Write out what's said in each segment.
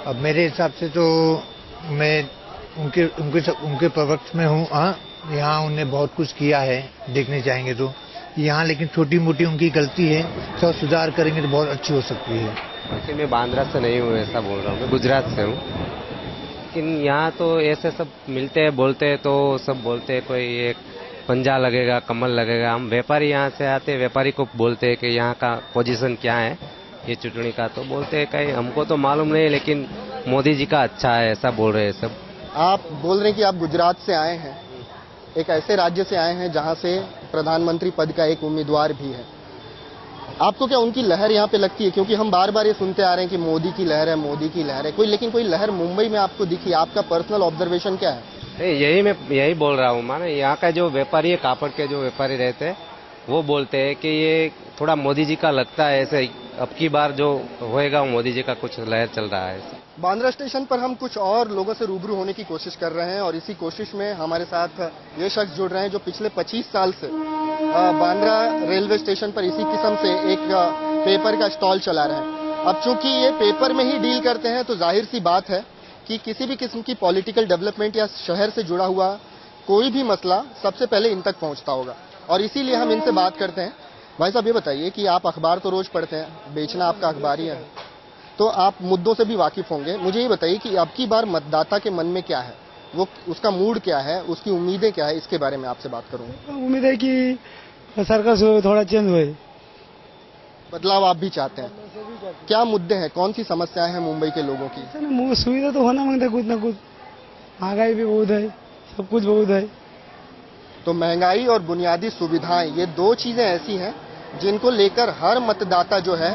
अब मेरे हिसाब से तो मैं उनके उनके उनके पक्ष में हूँ। यहाँ उन्होंने बहुत कुछ किया है, देखने जाएंगे तो यहाँ, लेकिन छोटी मोटी उनकी गलती है, तो सुधार करेंगे तो बहुत अच्छी हो सकती है। वैसे मैं बांद्रा से नहीं हूँ, ऐसा बोल रहा हूँ, मैं गुजरात से हूँ। लेकिन यहाँ तो ऐसे सब मिलते हैं, बोलते हैं तो सब बोलते हैं कोई एक पंजा लगेगा, कमल लगेगा। हम व्यापारी यहाँ से आते, व्यापारी को बोलते हैं कि यहाँ का पोजीशन क्या है ये चुटनी का, तो बोलते हैं कहीं हमको तो मालूम नहीं, लेकिन मोदी जी का अच्छा है, ऐसा बोल रहे हैं सब। आप बोल रहे हैं कि आप गुजरात से आए हैं, एक ऐसे राज्य से आए हैं जहां से प्रधानमंत्री पद का एक उम्मीदवार भी है। आपको क्या उनकी लहर यहाँ पे लगती है? क्योंकि हम बार बार ये सुनते आ रहे हैं कि मोदी की लहर है, मोदी की लहर है, लेकिन कोई लहर मुंबई में आपको दिखी? आपका पर्सनल ऑब्जर्वेशन क्या है? मैं यही बोल रहा हूँ, माने यहाँ का जो व्यापारी है, कापड़ के जो व्यापारी रहते हैं, वो बोलते हैं कि ये थोड़ा मोदी जी का लगता है, ऐसे अब की बार जो होएगा वो मोदी जी का कुछ लहर चल रहा है। बांद्रा स्टेशन पर हम कुछ और लोगों से रूबरू होने की कोशिश कर रहे हैं और इसी कोशिश में हमारे साथ ये शख्स जुड़ रहे हैं जो पिछले 25 साल से बांद्रा रेलवे स्टेशन पर इसी किस्म से एक पेपर का स्टॉल चला रहे हैं। अब चूंकि ये पेपर में ही डील करते हैं तो जाहिर सी बात है कि किसी भी किस्म की पॉलिटिकल डेवलपमेंट या शहर से जुड़ा हुआ कोई भी मसला सबसे पहले इन तक पहुंचता होगा, और इसीलिए हम इनसे बात करते हैं। भाई साहब, ये बताइए कि आप अखबार तो रोज पढ़ते हैं, बेचना आपका अखबार ही है, तो आप मुद्दों से भी वाकिफ होंगे। मुझे ये बताइए कि अब की बार मतदाता के मन में क्या है, वो उसका मूड क्या है, उसकी उम्मीदें क्या है, इसके बारे में आपसे बात करूंगा। उम्मीद है कि सरकार थोड़ा चेंज हुए, बदलाव आप भी चाहते हैं। क्या मुद्दे हैं, कौन सी समस्याएं हैं मुंबई के लोगों की? सुविधा तो होना मांगता कुछ ना कुछ, महंगाई भी बहुत है, सब कुछ बहुत है। तो महंगाई और बुनियादी सुविधाएं, ये दो चीजें ऐसी हैं जिनको लेकर हर मतदाता जो है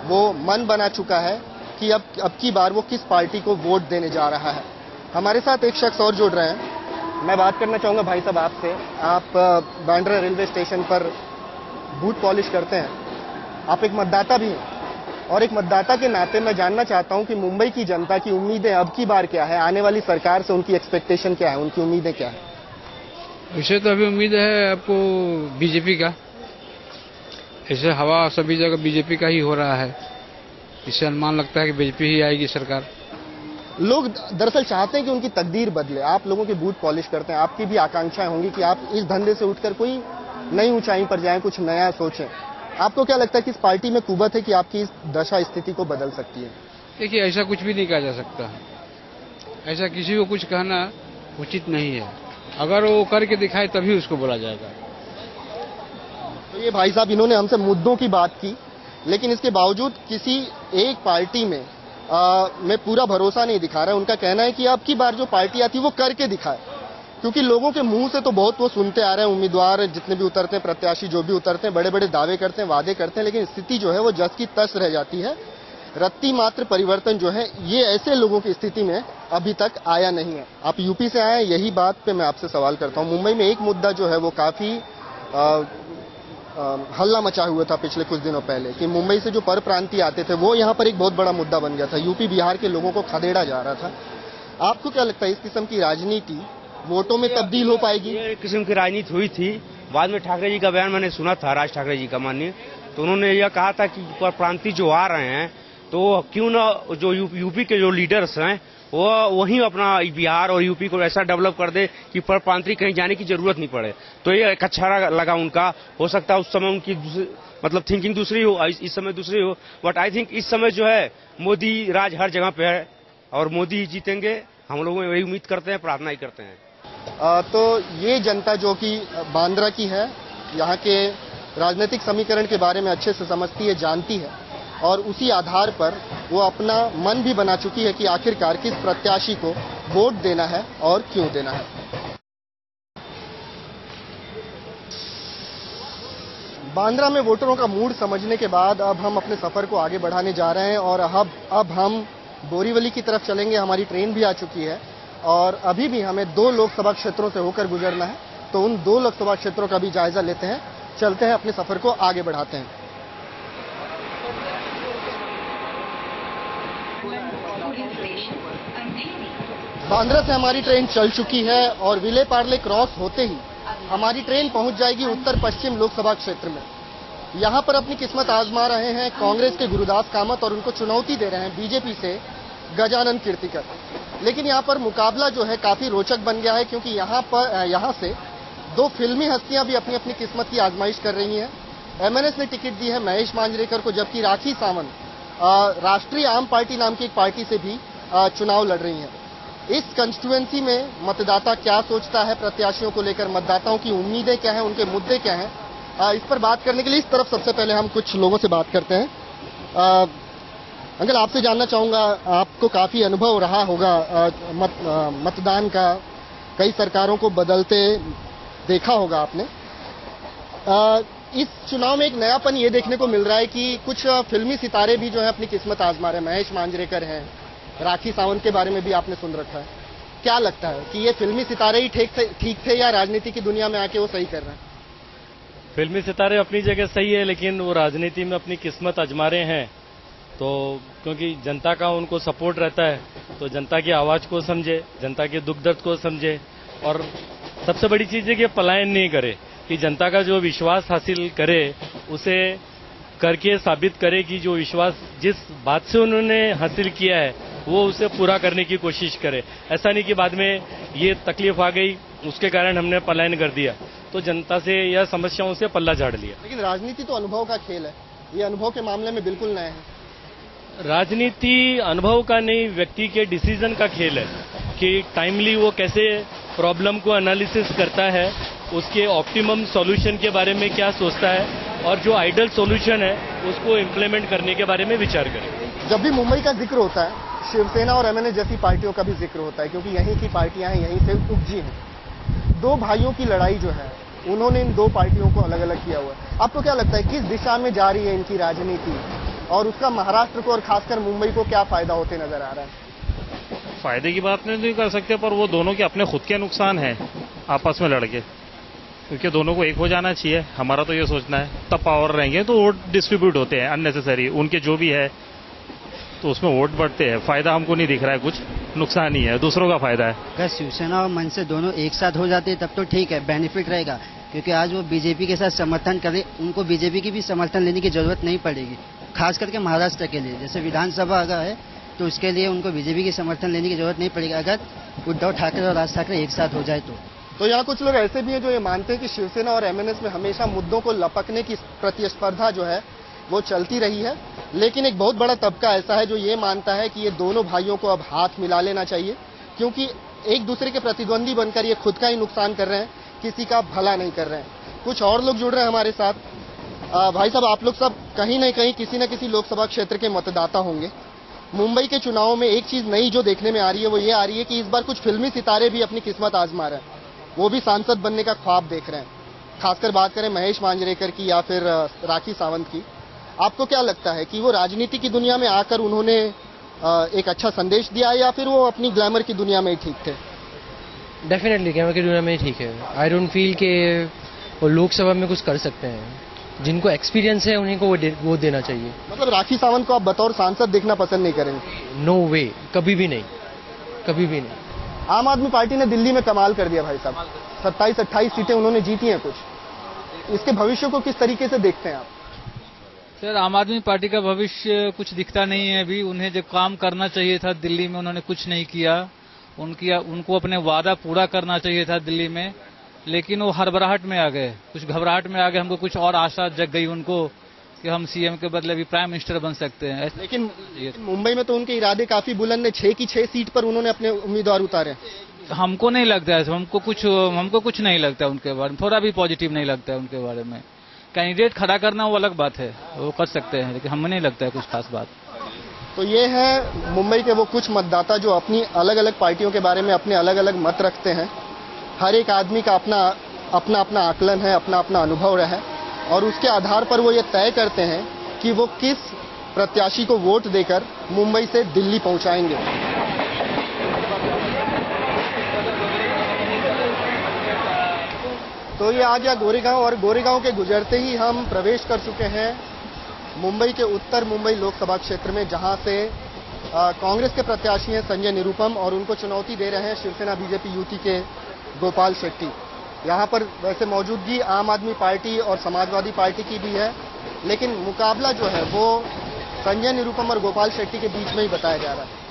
वो मन बना चुका है कि अब की बार वो किस पार्टी को वोट देने जा रहा है। हमारे साथ एक शख्स और जुड़ रहे हैं। मैं बात करना चाहूंगा भाई साहब आपसे। आप बांद्रा रेलवे स्टेशन पर बूथ पॉलिश करते हैं, आप एक मतदाता भी हैं, और एक मतदाता के नाते मैं जानना चाहता हूं कि मुंबई की जनता की उम्मीदें अब की बार क्या है, आने वाली सरकार से उनकी एक्सपेक्टेशन क्या है, उनकी उम्मीदें क्या है? वैसे तो अभी उम्मीद है आपको बीजेपी का, ऐसे हवा सभी जगह बीजेपी का ही हो रहा है, इससे अनुमान लगता है कि बीजेपी ही आएगी सरकार। लोग दरअसल चाहते हैं कि उनकी तकदीर बदले। आप लोगों के बूथ पॉलिश करते हैं, आपकी भी आकांक्षाएं होंगी कि आप इस धंधे से उठकर कोई नई ऊंचाई पर जाएं, कुछ नया सोचें। आपको क्या लगता है कि इस पार्टी में कुवत है कि आपकी इस दशा स्थिति को बदल सकती है? देखिए, ऐसा कुछ भी नहीं कहा जा सकता, ऐसा किसी को कुछ कहना उचित नहीं है। अगर वो करके दिखाए तभी उसको बोला जाएगा। तो ये भाई साहब, इन्होंने हमसे मुद्दों की बात की, लेकिन इसके बावजूद किसी एक पार्टी में पूरा भरोसा नहीं दिखा रहा है। उनका कहना है कि अब की बार जो पार्टी आती है वो करके दिखाए, क्योंकि लोगों के मुंह से तो बहुत वो सुनते आ रहे हैं। उम्मीदवार जितने भी उतरते हैं, प्रत्याशी जो भी उतरते हैं, बड़े बड़े दावे करते हैं, वादे करते हैं, लेकिन स्थिति जो है वो जस की तस रह जाती है। रत्ती मात्र परिवर्तन जो है ये ऐसे लोगों की स्थिति में अभी तक आया नहीं है। आप यूपी से आए हैं, यही बात पे मैं आपसे सवाल करता हूँ। मुंबई में एक मुद्दा जो है वो काफी हल्ला मचा हुआ था पिछले कुछ दिनों पहले, कि मुंबई से जो पर प्रांतीय आते थे वो यहाँ पर एक बहुत बड़ा मुद्दा बन गया था। यूपी बिहार के लोगों को खदेड़ा जा रहा था। आपको क्या लगता है, इस किस्म की राजनीति वोटों में तब्दील हो पाएगी? ये किस्म की राजनीति हुई थी, बाद में ठाकरे जी का बयान मैंने सुना था, राज ठाकरे जी का माननीय, तो उन्होंने यह कहा था कि पर प्रांतीय जो आ रहे हैं तो क्यों ना जो यूपी के जो लीडर्स हैं वो वहीं अपना बिहार और यूपी को ऐसा डेवलप कर दे कि पर प्रांतीय कहीं जाने की जरूरत नहीं पड़े। तो ये एक अच्छा लगा उनका। हो सकता है उस समय उनकी मतलब थिंकिंग दूसरी हो, इस समय दूसरी हो, बट आई थिंक इस समय जो है मोदी राज हर जगह पे है और मोदी ही जीतेंगे। हम लोग वही उम्मीद करते हैं, प्रार्थना ही करते हैं। तो ये जनता जो कि बांद्रा की है, यहाँ के राजनीतिक समीकरण के बारे में अच्छे से समझती है, जानती है, और उसी आधार पर वो अपना मन भी बना चुकी है कि आखिरकार किस प्रत्याशी को वोट देना है और क्यों देना है। बांद्रा में वोटरों का मूड समझने के बाद अब हम अपने सफर को आगे बढ़ाने जा रहे हैं और अब हम बोरीवली की तरफ चलेंगे। हमारी ट्रेन भी आ चुकी है और अभी भी हमें 2 लोकसभा क्षेत्रों से होकर गुजरना है, तो उन 2 लोकसभा क्षेत्रों का भी जायजा लेते हैं, चलते हैं, अपने सफर को आगे बढ़ाते हैं। बांद्रा से हमारी ट्रेन चल चुकी है और विले पार्ले क्रॉस होते ही हमारी ट्रेन पहुंच जाएगी उत्तर पश्चिम लोकसभा क्षेत्र में। यहां पर अपनी किस्मत आजमा रहे हैं कांग्रेस के गुरुदास कामत और उनको चुनौती दे रहे हैं बीजेपी से गजानन कीर्तिकर। लेकिन यहाँ पर मुकाबला जो है काफी रोचक बन गया है, क्योंकि यहाँ से दो फिल्मी हस्तियां भी अपनी अपनी किस्मत की आजमाइश कर रही हैं। एमएनएस ने टिकट दी है महेश मांजरेकर को, जबकि राखी सावंत राष्ट्रीय आम पार्टी नाम की एक पार्टी से भी चुनाव लड़ रही हैं। इस कंस्टिट्यूएंसी में मतदाता क्या सोचता है प्रत्याशियों को लेकर, मतदाताओं की उम्मीदें क्या हैं, उनके मुद्दे क्या हैं, इस पर बात करने के लिए इस तरफ सबसे पहले हम कुछ लोगों से बात करते हैं। अंकल, आपसे जानना चाहूंगा, आपको काफी अनुभव रहा होगा मतदान का, कई सरकारों को बदलते देखा होगा आपने। इस चुनाव में एक नयापन ये देखने को मिल रहा है कि कुछ फिल्मी सितारे भी जो है अपनी किस्मत आजमा रहे हैं। महेश मांजरेकर हैं, राखी सावंत के बारे में भी आपने सुन रखा है। क्या लगता है कि ये फिल्मी सितारे ही ठीक थे या राजनीति की दुनिया में आके वो सही कर रहे हैं? फिल्मी सितारे अपनी जगह सही है, लेकिन वो राजनीति में अपनी किस्मत आजमा रहे हैं। तो क्योंकि जनता का उनको सपोर्ट रहता है, तो जनता की आवाज को समझे, जनता के दुख दर्द को समझे, और सबसे बड़ी चीज है कि पलायन नहीं करे, कि जनता का जो विश्वास हासिल करे उसे करके साबित करे कि जो विश्वास जिस बात से उन्होंने हासिल किया है वो उसे पूरा करने की कोशिश करे। ऐसा नहीं कि बाद में ये तकलीफ आ गई उसके कारण हमने पलायन कर दिया, तो जनता से या समस्याओं से पल्ला झाड़ लिया। लेकिन राजनीति तो अनुभव का खेल है, ये अनुभव के मामले में बिल्कुल नए हैं। राजनीति अनुभव का नहीं, व्यक्ति के डिसीजन का खेल है कि टाइमली वो कैसे प्रॉब्लम को एनालिसिस करता है, उसके ऑप्टिमम सॉल्यूशन के बारे में क्या सोचता है, और जो आइडल सॉल्यूशन है उसको इम्प्लीमेंट करने के बारे में विचार करें। जब भी मुंबई का जिक्र होता है, शिवसेना और एमएनएस जैसी पार्टियों का भी जिक्र होता है, क्योंकि यहीं की पार्टियां हैं, यहीं से उपजी हैं। दो भाइयों की लड़ाई जो है, उन्होंने इन दो पार्टियों को अलग अलग किया हुआ है। आपको क्या लगता है किस दिशा में जा रही है इनकी राजनीति, और उसका महाराष्ट्र को और खासकर मुंबई को क्या फायदा होते नजर आ रहा है? फायदे की बात नहीं कर सकते, पर वो दोनों के अपने खुद के नुकसान है आपस में लड़के, क्योंकि दोनों को एक हो जाना चाहिए। हमारा तो ये सोचना है, तब पावर रहेंगे तो वोट डिस्ट्रीब्यूट होते हैं अननेसेसरी, उनके जो भी है तो उसमें वोट बढ़ते हैं। फायदा हमको नहीं दिख रहा है, कुछ नुकसान ही है, दूसरों का फायदा है। अगर शिवसेना और मनसे दोनों एक साथ हो जाते तब तो ठीक है, बेनिफिट रहेगा, क्योंकि आज वो बीजेपी के साथ समर्थन करे, उनको बीजेपी की भी समर्थन लेने की जरूरत नहीं पड़ेगी, खास करके महाराष्ट्र के लिए। जैसे विधानसभा अगर है तो उसके लिए उनको बीजेपी की समर्थन लेने की जरूरत नहीं पड़ेगी, अगर उद्धव ठाकरे और राज ठाकरे एक साथ हो जाए तो यहाँ कुछ लोग ऐसे भी हैं जो ये मानते हैं कि शिवसेना और एमएनएस में हमेशा मुद्दों को लपकने की प्रतिस्पर्धा जो है वो चलती रही है। लेकिन एक बहुत बड़ा तबका ऐसा है जो ये मानता है कि ये दोनों भाइयों को अब हाथ मिला लेना चाहिए, क्योंकि एक दूसरे के प्रतिद्वंदी बनकर ये खुद का ही नुकसान कर रहे हैं, किसी का भला नहीं कर रहे हैं। कुछ और लोग जुड़ रहे हैं हमारे साथ। भाई साहब, आप लोग सब कहीं न कहीं किसी न किसी लोकसभा क्षेत्र के मतदाता होंगे। मुंबई के चुनाव में एक चीज नई जो देखने में आ रही है वो ये आ रही है कि इस बार कुछ फिल्मी सितारे भी अपनी किस्मत आजमा रहे हैं, वो भी सांसद बनने का ख्वाब देख रहे हैं। खासकर बात करें महेश मांजरेकर की या फिर राखी सावंत की, आपको क्या लगता है कि वो राजनीति की दुनिया में आकर उन्होंने एक अच्छा संदेश दिया, या फिर वो अपनी ग्लैमर की दुनिया में ही ठीक थे? डेफिनेटली ग्लैमर की दुनिया में ही ठीक है। आई डोंट फील कि वो लोकसभा में कुछ कर सकते हैं, जिनको एक्सपीरियंस है उन्हीं को वो देना चाहिए। मतलब राखी सावंत को आप बतौर सांसद देखना पसंद नहीं करेंगे? नो वे, कभी भी नहीं, कभी भी नहीं। आम आदमी पार्टी ने दिल्ली में कमाल कर दिया भाई साहब, 27-28 सीटें उन्होंने जीती हैं कुछ। इसके भविष्य को किस तरीके से देखते हैं आप? सर, आम आदमी पार्टी का भविष्य कुछ दिखता नहीं है अभी। उन्हें जो काम करना चाहिए था दिल्ली में उन्होंने कुछ नहीं किया। उनको अपने वादा पूरा करना चाहिए था दिल्ली में, लेकिन वो हड़बड़ाहट में आ गए, कुछ घबराहट में आ गए। हमको कुछ और आशा जग गई उनको कि हम सीएम के बदले भी प्राइम मिनिस्टर बन सकते हैं। लेकिन मुंबई में तो उनके इरादे काफी बुलंद है, 6 की 6 सीट पर उन्होंने अपने उम्मीदवार उतारे। हमको नहीं लगता है, हमको कुछ नहीं लगता उनके बारे में, थोड़ा भी पॉजिटिव नहीं लगता है उनके बारे में। कैंडिडेट खड़ा करना वो अलग बात है, वो कर सकते हैं, लेकिन हमें नहीं लगता है कुछ खास बात। तो ये है मुंबई के वो कुछ मतदाता जो अपनी अलग अलग पार्टियों के बारे में अपने अलग अलग मत रखते हैं। हर एक आदमी का अपना आकलन है, अपना अनुभव है, और उसके आधार पर वो ये तय करते हैं कि वो किस प्रत्याशी को वोट देकर मुंबई से दिल्ली पहुंचाएंगे। तो ये आ गया गोरेगांव, और गोरेगांव के गुजरते ही हम प्रवेश कर चुके हैं मुंबई के उत्तर मुंबई लोकसभा क्षेत्र में, जहां से कांग्रेस के प्रत्याशी हैं संजय निरुपम, और उनको चुनौती दे रहे हैं शिवसेना बीजेपी युति के गोपाल शेट्टी। यहाँ पर वैसे मौजूदगी आम आदमी पार्टी और समाजवादी पार्टी की भी है, लेकिन मुकाबला जो है वो संजय निरुपम और गोपाल शेट्टी के बीच में ही बताया जा रहा है।